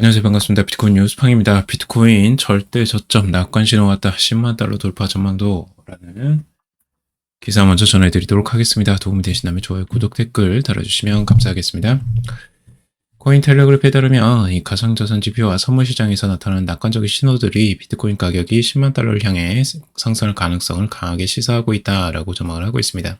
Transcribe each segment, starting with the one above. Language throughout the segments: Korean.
안녕하세요. 반갑습니다. 비트코인 뉴스팡입니다. 비트코인 절대 저점 낙관 신호 왔다. 10만 달러 돌파 전망도라는 기사 먼저 전해드리도록 하겠습니다. 도움이 되신다면 좋아요, 구독, 댓글 달아주시면 감사하겠습니다. 코인텔레그램에 따르면 이 가상자산 지표와 선물 시장에서 나타나는 낙관적인 신호들이 비트코인 가격이 10만 달러를 향해 상승할 가능성을 강하게 시사하고 있다라고 전망을 하고 있습니다.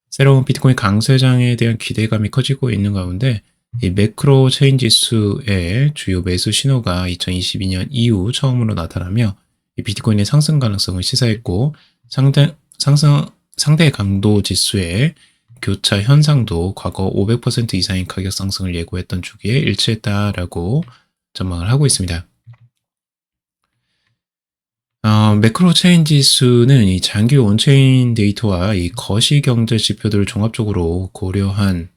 새로운 비트코인 강세장에 대한 기대감이 커지고 있는 가운데 이 매크로 체인 지수의 주요 매수 신호가 2022년 이후 처음으로 나타나며 이 비트코인의 상승 가능성을 시사했고 상대 강도 지수의 교차 현상도 과거 500% 이상의 가격 상승을 예고했던 주기에 일치했다라고 전망을 하고 있습니다. 매크로 체인 지수는 이 장기 온체인 데이터와 이 거시 경제 지표들을 종합적으로 고려한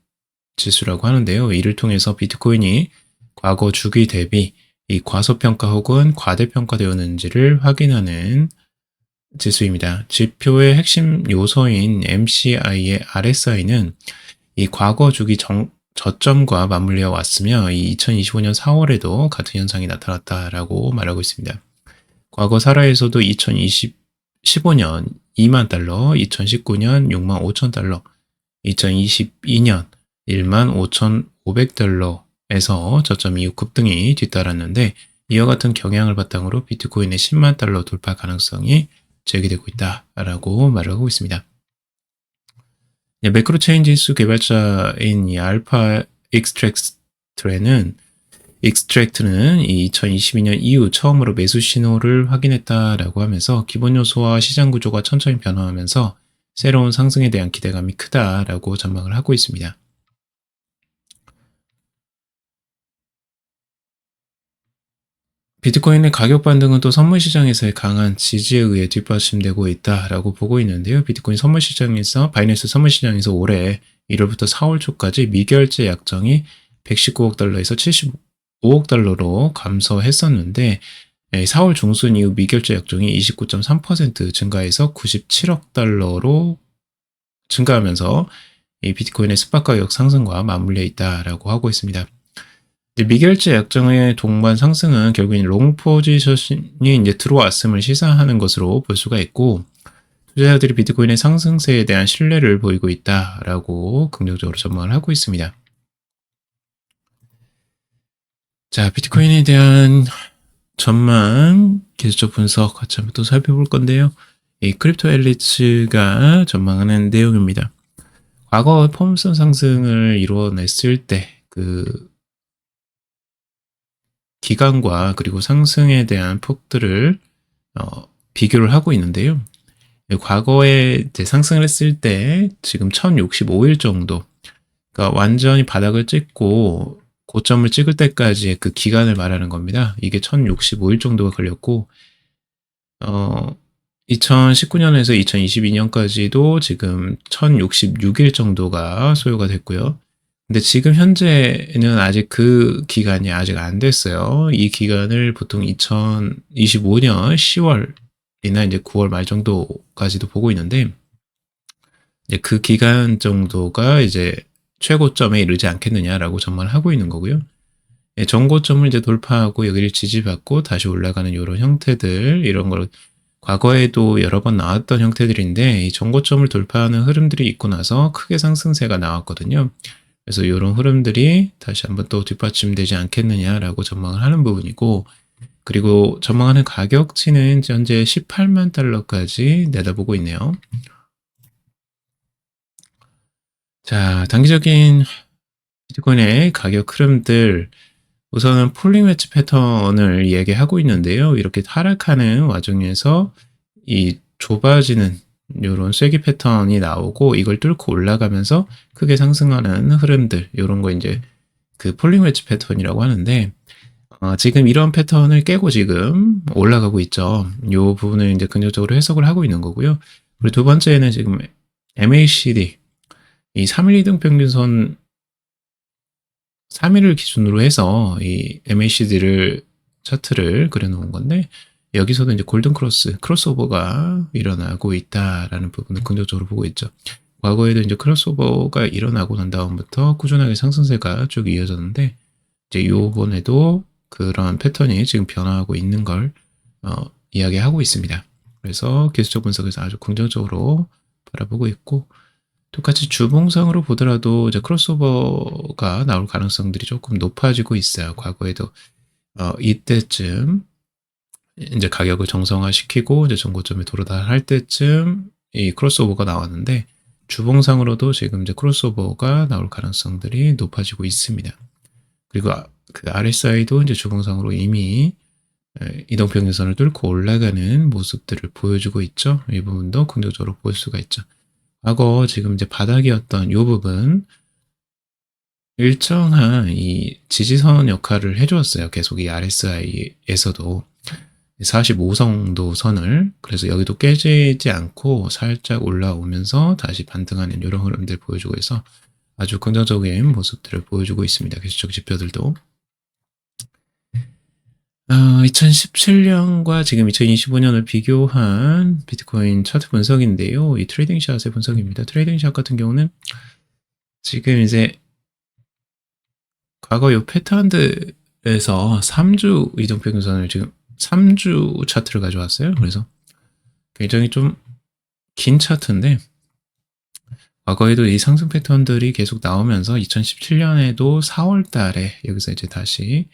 지수라고 하는데요. 이를 통해서 비트코인이 과거 주기 대비 이 과소평가 혹은 과대평가되었는지를 확인하는 지수입니다. 지표의 핵심 요소인 MCI의 RSI는 이 과거 주기 저점과 맞물려 왔으며 이 2025년 4월에도 같은 현상이 나타났다라고 말하고 있습니다. 과거 사라에서도 2015년 2만 달러, 2019년 6만 5천 달러, 2022년 15,500달러에서 저점 이후 급등이 뒤따랐는데 이와 같은 경향을 바탕으로 비트코인의 10만 달러 돌파 가능성이 제기되고 있다라고 말을 하고 있습니다. 매크로 체인 지수 개발자인 이 알파 익스트랙트는 2022년 이후 처음으로 매수 신호를 확인했다라고 하면서 기본 요소와 시장 구조가 천천히 변화하면서 새로운 상승에 대한 기대감이 크다라고 전망을 하고 있습니다. 비트코인의 가격 반등은 또 선물 시장에서의 강한 지지에 의해 뒷받침되고 있다라고 보고 있는데요. 비트코인 선물 시장에서 바이낸스 선물 시장에서 올해 1월부터 4월 초까지 미결제 약정이 119억 달러에서 75억 달러로 감소했었는데 4월 중순 이후 미결제 약정이 29.3% 증가해서 97억 달러로 증가하면서 이 비트코인의 스팟 가격 상승과 맞물려 있다라고 하고 있습니다. 미결제 약정의 동반 상승은 결국엔 롱 포지션이 이제 들어왔음을 시사하는 것으로 볼 수가 있고 투자자들이 비트코인의 상승세에 대한 신뢰를 보이고 있다라고 긍정적으로 전망을 하고 있습니다. 자, 비트코인에 대한 전망, 기술적 분석 같이 한번 또 살펴볼 건데요. 이 크립토 엘리츠가 전망하는 내용입니다. 과거 폼선 상승을 이뤄냈을 때 그 기간과 그리고 상승에 대한 폭들을 비교를 하고 있는데요. 과거에 이제 상승을 했을 때 지금 1065일 정도, 그러니까 완전히 바닥을 찍고 고점을 찍을 때까지의 그 기간을 말하는 겁니다. 이게 1065일 정도가 걸렸고 2019년에서 2022년까지도 지금 1066일 정도가 소요가 됐고요. 근데 지금 현재는 아직 그 기간이 아직 안 됐어요. 이 기간을 보통 2025년 10월이나 이제 9월 말 정도까지도 보고 있는데 이제 그 기간 정도가 이제 최고점에 이르지 않겠느냐라고 전망을 하고 있는 거고요. 전고점을 이제 돌파하고 여기를 지지받고 다시 올라가는 이런 형태들, 이런 걸 과거에도 여러 번 나왔던 형태들인데 이 전고점을 돌파하는 흐름들이 있고 나서 크게 상승세가 나왔거든요. 그래서 이런 흐름들이 다시 한번 또 뒷받침되지 않겠느냐라고 전망을 하는 부분이고, 그리고 전망하는 가격치는 현재 18만 달러까지 내다보고 있네요. 자, 단기적인 비트코인의 가격 흐름들, 우선은 폴링 웨지 패턴을 이야기하고 있는데요. 이렇게 하락하는 와중에서 이 좁아지는 이런 쐐기 패턴이 나오고 이걸 뚫고 올라가면서 크게 상승하는 흐름들, 이런 거 이제 그 폴링 웨지 패턴이라고 하는데 지금 이런 패턴을 깨고 지금 올라가고 있죠. 이 부분을 이제 긍정적으로 해석을 하고 있는 거고요. 그리고 두 번째는 지금 MACD, 이 3일 이동 평균선 3일을 기준으로 해서 이 MACD를 차트를 그려놓은 건데 여기서도 이제 골든 크로스오버가 일어나고 있다라는 부분을 긍정적으로 보고 있죠. 과거에도 이제 크로스오버가 일어나고 난 다음부터 꾸준하게 상승세가 쭉 이어졌는데 이제 요번에도 그런 패턴이 지금 변화하고 있는 걸 이야기하고 있습니다. 그래서 기술적 분석에서 아주 긍정적으로 바라보고 있고, 똑같이 주봉상으로 보더라도 이제 크로스오버가 나올 가능성들이 조금 높아지고 있어요. 과거에도 이때쯤 이제 가격을 정상화시키고 이제 전고점에 도달할 때쯤 이 크로스오버가 나왔는데, 주봉상으로도 지금 이제 크로스오버가 나올 가능성들이 높아지고 있습니다. 그리고 그 RSI도 이제 주봉상으로 이미 이동평균선을 뚫고 올라가는 모습들을 보여주고 있죠. 이 부분도 긍정적으로 볼 수가 있죠. 과거 지금 이제 바닥이었던 이 부분 일정한 이 지지선 역할을 해주었어요. 계속 이 RSI에서도 45성도 선을, 그래서 여기도 깨지지 않고 살짝 올라오면서 다시 반등하는 이런 흐름들 보여주고 있어 아주 긍정적인 모습들을 보여주고 있습니다. 기술적 지표들도 2017년과 지금 2025년을 비교한 비트코인 차트 분석인데요. 이 트레이딩 샷의 분석입니다. 트레이딩 샷 같은 경우는 지금 이제 과거 요 패턴들에서 3주 이동평균선을 지금 3주 차트를 가져왔어요. 그래서 굉장히 좀 긴 차트인데, 과거에도 이 상승 패턴들이 계속 나오면서 2017년에도 4월 달에 여기서 이제 다시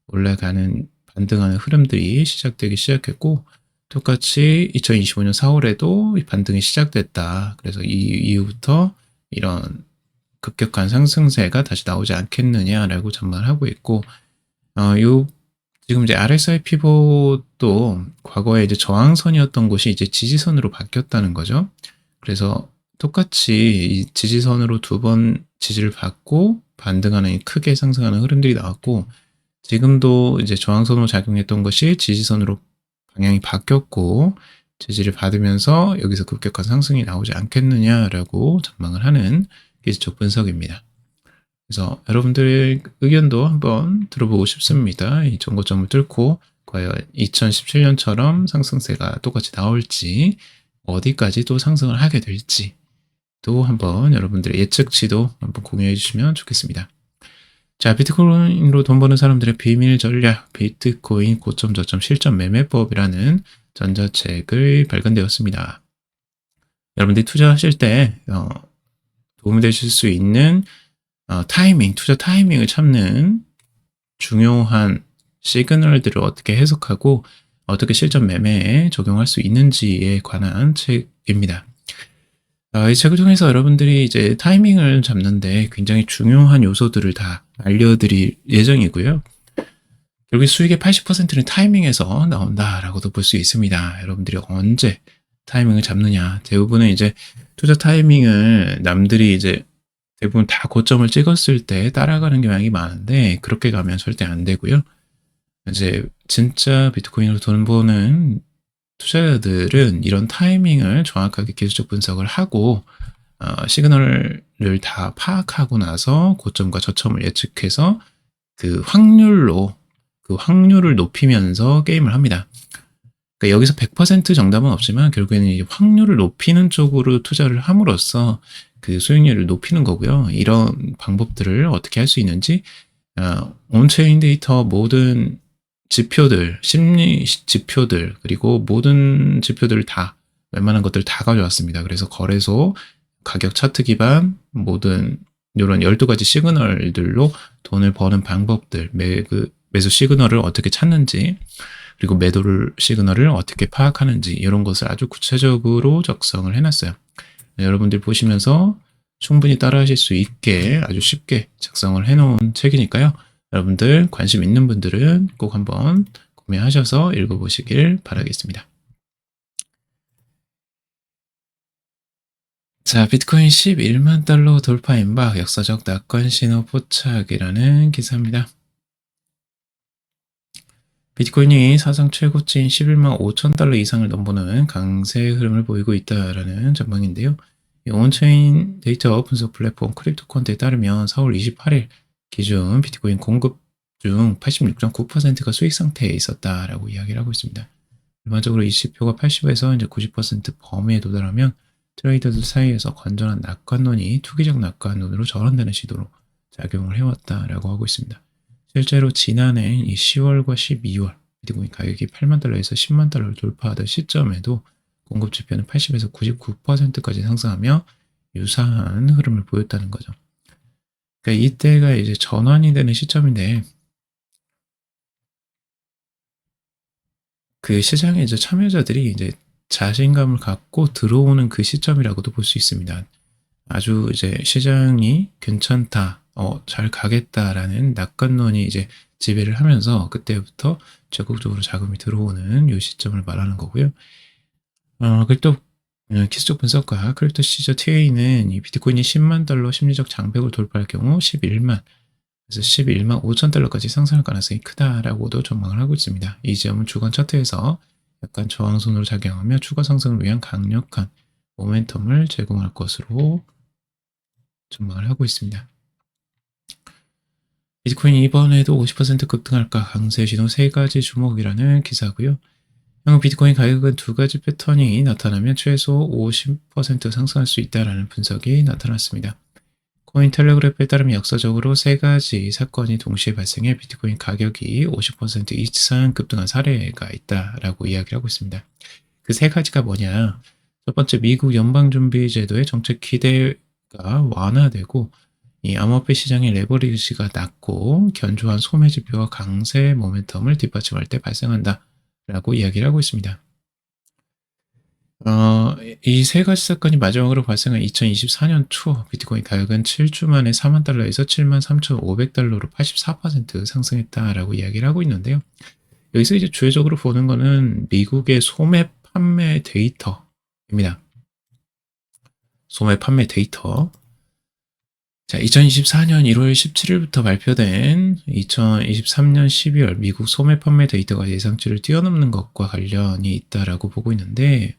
올라가는 반등하는 흐름들이 시작되기 시작했고, 똑같이 2025년 4월에도 반등이 시작됐다. 그래서 이 이후부터 이런 급격한 상승세가 다시 나오지 않겠느냐라고 전망을 하고 있고, 지금 이제 RSI 피봇도 과거에 이제 저항선이었던 곳이 이제 지지선으로 바뀌었다는 거죠. 그래서 똑같이 이 지지선으로 두 번 지지를 받고 반등하는 크게 상승하는 흐름들이 나왔고, 지금도 이제 저항선으로 작용했던 것이 지지선으로 방향이 바뀌었고 지지를 받으면서 여기서 급격한 상승이 나오지 않겠느냐라고 전망을 하는 기술적 분석입니다. 그래서 여러분들의 의견도 한번 들어보고 싶습니다. 이 전고점을 뚫고 과연 2017년처럼 상승세가 똑같이 나올지, 어디까지 또 상승을 하게 될지 또 한번 여러분들의 예측치도 한번 공유해 주시면 좋겠습니다. 자, 비트코인으로 돈 버는 사람들의 비밀 전략, 비트코인 고점 저점 실전 매매법이라는 전자책을 발간되었습니다. 여러분들이 투자하실 때 도움이 되실 수 있는 타이밍, 투자 타이밍을 찾는 중요한 시그널들을 어떻게 해석하고 어떻게 실전 매매에 적용할 수 있는지에 관한 책입니다. 이 책을 통해서 여러분들이 이제 타이밍을 잡는데 굉장히 중요한 요소들을 다 알려드릴 예정이고요. 결국 수익의 80%는 타이밍에서 나온다라고도 볼 수 있습니다. 여러분들이 언제 타이밍을 잡느냐. 대부분은 이제 투자 타이밍을 남들이 이제 대부분 다 고점을 찍었을 때 따라가는 경향이 많은데, 그렇게 가면 절대 안 되고요. 이제 진짜 비트코인으로 돈 버는 투자자들은 이런 타이밍을 정확하게 기술적 분석을 하고 시그널을 다 파악하고 나서 고점과 저점을 예측해서 그 확률을 높이면서 게임을 합니다. 그러니까 여기서 100% 정답은 없지만 결국에는 이 확률을 높이는 쪽으로 투자를 함으로써 그 수익률을 높이는 거고요. 이런 방법들을 어떻게 할 수 있는지 온체인 데이터 모든 지표들, 심리 지표들, 그리고 모든 지표들을 다, 웬만한 것들을 다 가져왔습니다. 그래서 거래소, 가격 차트 기반, 모든 이런 12가지 시그널들로 돈을 버는 방법들, 매수 시그널을 어떻게 찾는지, 그리고 매도를 시그널을 어떻게 파악하는지, 이런 것을 아주 구체적으로 작성을 해놨어요. 여러분들 보시면서 충분히 따라하실 수 있게 아주 쉽게 작성을 해놓은 책이니까요. 여러분들 관심 있는 분들은 꼭 한번 구매하셔서 읽어보시길 바라겠습니다. 자, 비트코인 11만 달러 돌파 임박, 역사적 낙관 신호 포착이라는 기사입니다. 비트코인이 사상 최고치인 11만 5천 달러 이상을 넘보는 강세 흐름을 보이고 있다라는 전망인데요. 온체인 데이터 분석 플랫폼 크립토콘트에 따르면 4월 28일 기준 비트코인 공급 중 86.9%가 수익 상태에 있었다라고 이야기를 하고 있습니다. 일반적으로 이 지표가 80에서 이제 90% 범위에 도달하면 트레이더들 사이에서 건전한 낙관론이 투기적 낙관론으로 전환되는 시도로 작용을 해왔다라고 하고 있습니다. 실제로 지난해 이 10월과 12월 비트코인 가격이 8만 달러에서 10만 달러를 돌파하던 시점에도 공급 지표는 80에서 99%까지 상승하며 유사한 흐름을 보였다는 거죠. 그러니까 이때가 이제 전환이 되는 시점인데 그 시장에 이제 참여자들이 이제 자신감을 갖고 들어오는 그 시점이라고도 볼 수 있습니다. 아주 이제 시장이 괜찮다, 잘 가겠다라는 낙관론이 이제 지배를 하면서 그때부터 적극적으로 자금이 들어오는 이 시점을 말하는 거고요. 그리고 또 기술적 분석가 크립토 시저 TA는 이 비트코인이 10만 달러 심리적 장벽을 돌파할 경우 11만 그래서 11만 5천 달러까지 상승할 가능성이 크다라고도 전망을 하고 있습니다. 이 지점은 주간 차트에서 약간 저항선으로 작용하며 추가 상승을 위한 강력한 모멘텀을 제공할 것으로 전망을 하고 있습니다. 비트코인이 이번에도 50% 급등할까 강세 신호 3가지 주목이라는 기사고요. 향후 비트코인 가격은 2가지 패턴이 나타나면 최소 50% 상승할 수 있다는 분석이 나타났습니다. 코인텔레그래프에 따르면 역사적으로 3가지 사건이 동시에 발생해 비트코인 가격이 50% 이상 급등한 사례가 있다라고 이야기를 하고 있습니다. 그 3가지가 뭐냐? 첫 번째, 미국 연방준비제도의 정책 기대가 완화되고 이 암호화폐 시장의 레버리지가 낮고 견조한 소매 지표와 강세 모멘텀을 뒷받침할 때 발생한다라고 이야기를 하고 있습니다. 이 3가지 사건이 마지막으로 발생한 2024년 초 비트코인 가격은 7주 만에 4만 달러에서 7만 3,500달러로 84% 상승했다라고 이야기를 하고 있는데요. 여기서 이제 주요적으로 보는 거는 미국의 소매 판매 데이터입니다. 소매 판매 데이터. 자, 2024년 1월 17일부터 발표된 2023년 12월 미국 소매 판매 데이터가 예상치를 뛰어넘는 것과 관련이 있다라고 보고 있는데,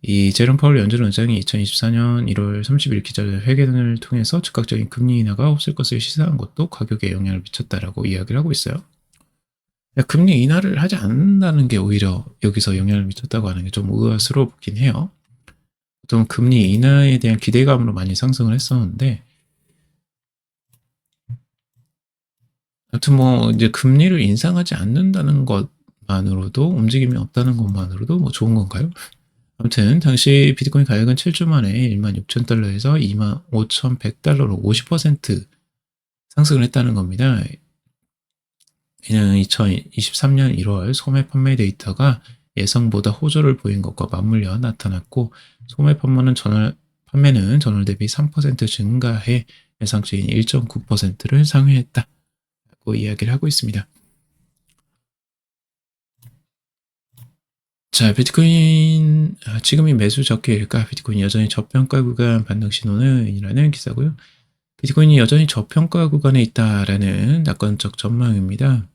이 제롬 파월 연준 의장이 2024년 1월 30일 기자회견을 통해서 즉각적인 금리 인하가 없을 것을 시사한 것도 가격에 영향을 미쳤다라고 이야기를 하고 있어요. 금리 인하를 하지 않는다는 게 오히려 여기서 영향을 미쳤다고 하는 게 좀 의아스럽긴 해요. 보통 금리 인하에 대한 기대감으로 많이 상승을 했었는데, 아무튼 뭐 이제 금리를 인상하지 않는다는 것만으로도 움직임이 없다는 것만으로도 뭐 좋은 건가요? 아무튼 당시 비트코인 가격은 7주 만에 16,000달러에서 25,100달러로 50% 상승을 했다는 겁니다. 이는 2023년 1월 소매 판매 데이터가 예상보다 호조를 보인 것과 맞물려 나타났고, 소매 판매는 전월 대비 3% 증가해 예상치인 1.9%를 상회했다고 이야기를 하고 있습니다. 자, 비트코인 지금이 매수 적기일까? 비트코인 여전히 저평가 구간 반등 신호는 이라는 기사고요. 비트코인이 여전히 저평가 구간에 있다라는 낙관적 전망입니다.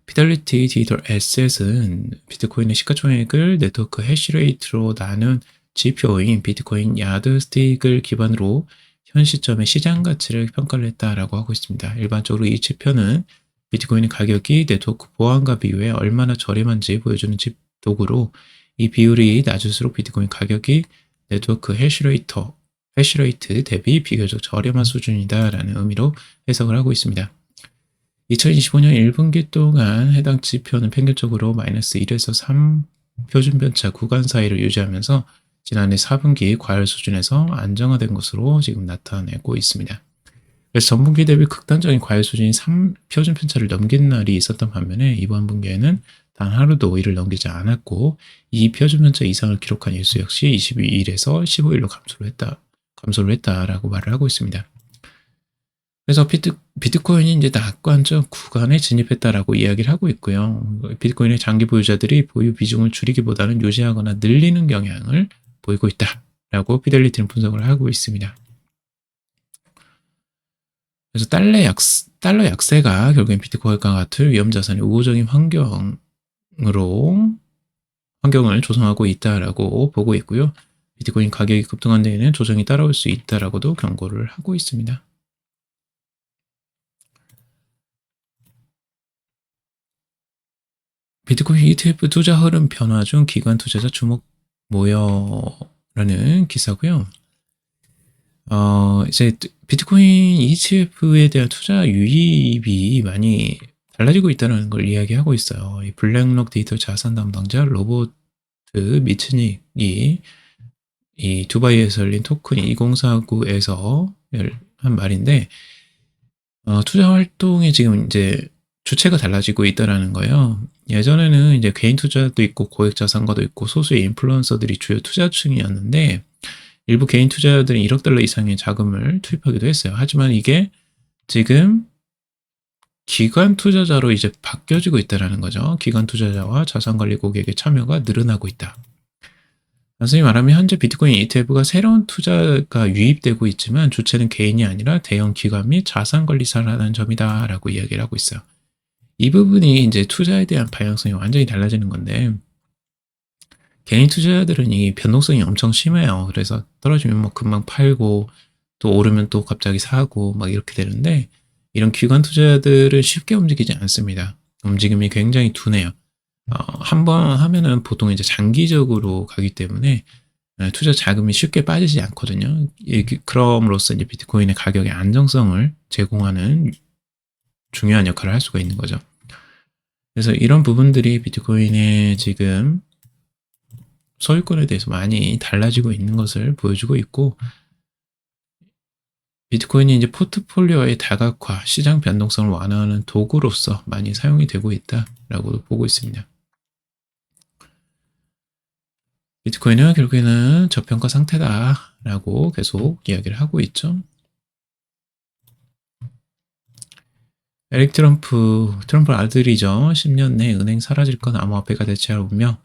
피델리티 디지털 에셋은 비트코인의 시가총액을 네트워크 해시레이트로 나눈 지표인 비트코인 야드스틱을 기반으로 현 시점의 시장 가치를 평가를 했다라고 하고 있습니다. 일반적으로 이 지표는 비트코인의 가격이 네트워크 보안과 비교해 얼마나 저렴한지 보여주는 도구로, 이 비율이 낮을수록 비트코인 가격이 네트워크 해시레이트 대비 비교적 저렴한 수준이다라는 의미로 해석을 하고 있습니다. 2025년 1분기 동안 해당 지표는 평균적으로 마이너스 1에서 3 표준편차 구간 사이를 유지하면서 지난해 4분기 과열 수준에서 안정화된 것으로 지금 나타내고 있습니다. 그래서 전분기 대비 극단적인 과열 수준이 3 표준편차를 넘긴 날이 있었던 반면에 이번 분기에는 단 하루도 이를 넘기지 않았고, 이 표준편차 이상을 기록한 일수 역시 22일에서 15일로 감소를 했다라고 말을 하고 있습니다. 그래서 비트코인이 이제 낙관적 구간에 진입했다라고 이야기를 하고 있고요. 비트코인의 장기 보유자들이 보유 비중을 줄이기보다는 유지하거나 늘리는 경향을 보이고 있다라고 피델리티는 분석을 하고 있습니다. 그래서 달러 약세가 결국엔 비트코인과 같은 위험 자산의 우호적인 환경을 조성하고 있다라고 보고 있고요. 비트코인 가격이 급등한 데에는 조정이 따라올 수 있다라고도 경고를 하고 있습니다. 비트코인 ETF 투자 흐름 변화 중 기관 투자자 주목 모여라는 기사고요. 이제 비트코인 ETF에 대한 투자 유입이 많이 달라지고 있다는 걸 이야기하고 있어요. 이 블랙록 디지털 자산 담당자 로버트 미츠닉이 이 두바이에서 열린 토큰 2049에서 한 말인데, 투자 활동이 지금 이제 주체가 달라지고 있다라는 거예요. 예전에는 이제 개인 투자도 있고 고액 자산가도 있고 소수의 인플루언서들이 주요 투자층이었는데, 일부 개인 투자자들은 1억 달러 이상의 자금을 투입하기도 했어요. 하지만 이게 지금 기관 투자자로 이제 바뀌어지고 있다라는 거죠. 기관 투자자와 자산관리 고객의 참여가 늘어나고 있다. 단순히 말하면 현재 비트코인 ETF가 새로운 투자가 유입되고 있지만 주체는 개인이 아니라 대형 기관 및 자산관리사라는 점이다 라고 이야기를 하고 있어요. 이 부분이 이제 투자에 대한 방향성이 완전히 달라지는 건데, 개인 투자자들은 이 변동성이 엄청 심해요. 그래서 떨어지면 뭐 금방 팔고 또 오르면 또 갑자기 사고 막 이렇게 되는데, 이런 기관 투자자들은 쉽게 움직이지 않습니다. 움직임이 굉장히 둔해요. 한번 하면은 보통 이제 장기적으로 가기 때문에 투자 자금이 쉽게 빠지지 않거든요. 그럼으로써 이제 비트코인의 가격의 안정성을 제공하는 중요한 역할을 할 수가 있는 거죠. 그래서 이런 부분들이 비트코인의 지금 소유권에 대해서 많이 달라지고 있는 것을 보여주고 있고, 비트코인이 이제 포트폴리오의 다각화, 시장 변동성을 완화하는 도구로서 많이 사용이 되고 있다라고 보고 있습니다. 비트코인은 결국에는 저평가 상태다라고 계속 이야기를 하고 있죠. 에릭 트럼프 아들이죠. 10년 내 은행 사라질 건 암호화폐가 대체할 운명.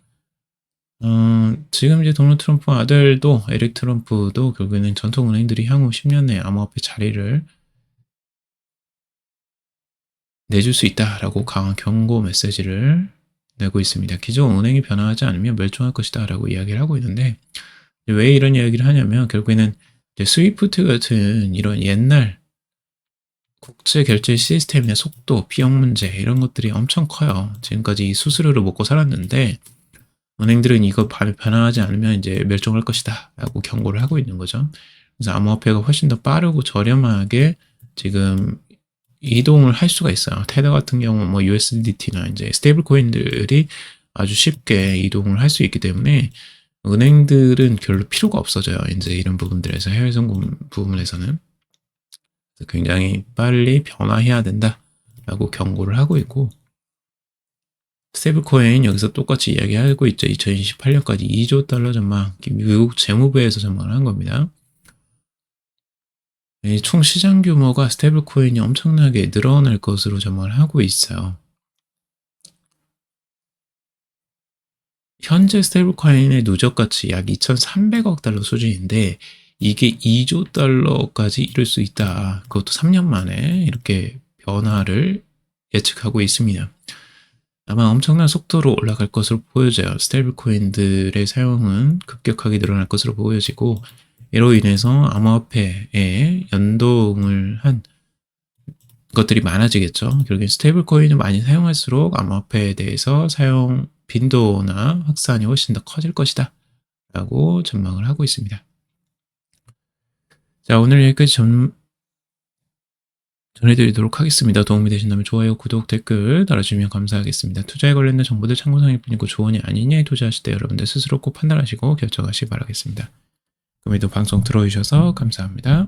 지금 이제 도널드 트럼프 아들도 에릭 트럼프도 결국에는 전통 은행들이 향후 10년 내에 암호화폐 자리를 내줄 수 있다라고 강한 경고 메시지를 내고 있습니다. 기존 은행이 변화하지 않으면 멸종할 것이다 라고 이야기를 하고 있는데, 왜 이런 이야기를 하냐면 결국에는 이제 스위프트 같은 이런 옛날 국제 결제 시스템의 속도, 비용 문제 이런 것들이 엄청 커요. 지금까지 이 수수료를 먹고 살았는데 은행들은 이거 변화하지 않으면 이제 멸종할 것이다 라고 경고를 하고 있는 거죠. 그래서 암호화폐가 훨씬 더 빠르고 저렴하게 지금 이동을 할 수가 있어요. 테더 같은 경우 뭐 USDT나 이제 스테이블 코인들이 아주 쉽게 이동을 할 수 있기 때문에 은행들은 별로 필요가 없어져요. 이제 이런 부분들에서 해외 송금 부분에서는 굉장히 빨리 변화해야 된다라고 경고를 하고 있고, 스테이블 코인 여기서 똑같이 이야기하고 있죠. 2028년까지 2조 달러 전망, 미국 재무부에서 전망을 한 겁니다. 총 시장 규모가 스테이블 코인이 엄청나게 늘어날 것으로 전망을 하고 있어요. 현재 스테이블 코인의 누적 가치 약 2,300억 달러 수준인데 이게 2조 달러까지 이룰 수 있다. 그것도 3년 만에 이렇게 변화를 예측하고 있습니다. 아마 엄청난 속도로 올라갈 것으로 보여져요. 스테이블 코인들의 사용은 급격하게 늘어날 것으로 보여지고, 이로 인해서 암호화폐에 연동을 한 것들이 많아지겠죠. 결국엔 스테이블 코인을 많이 사용할수록 암호화폐에 대해서 사용 빈도나 확산이 훨씬 더 커질 것이다 라고 전망을 하고 있습니다. 자, 오늘 여기까지 전해드리도록 하겠습니다. 도움이 되신다면 좋아요, 구독, 댓글 달아주시면 감사하겠습니다. 투자에 관련된 정보들 참고사항일 뿐이고 조언이 아니냐에 투자하실 때 여러분들 스스로 꼭 판단하시고 결정하시기 바라겠습니다. 그럼에도 방송 들어주셔서 감사합니다.